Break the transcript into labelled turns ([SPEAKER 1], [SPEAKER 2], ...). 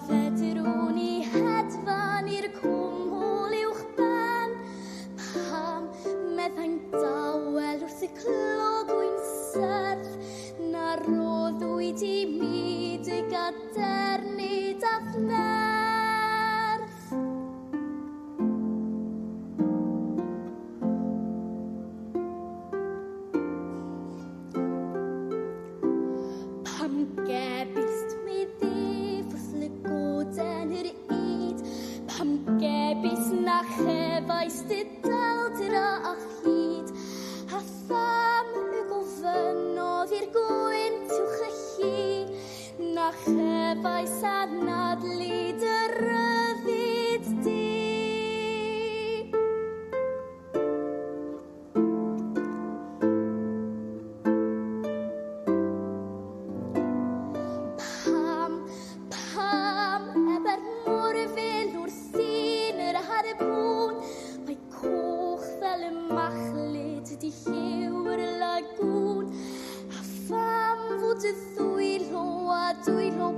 [SPEAKER 1] fedrwn ni hedfan i'r cwmwl uwchben. Pam meddai'n dawel wrth y clog wy'n serth, na roddwyd i mi dy gadernid a thnerth. Pam gebyst mi ddif wrth lygoden yr yd, pam gebyst na chefais dy daldra a hyd, a pham y gofynodd i'r gwynt uwch y llu, na chefais anadlu dy ryddid di. Pam eber Morfil wrth un yr harbwn, mae coch fel y machlyd di lliw'r lagwn, a pham fod y ddwylo a dwylo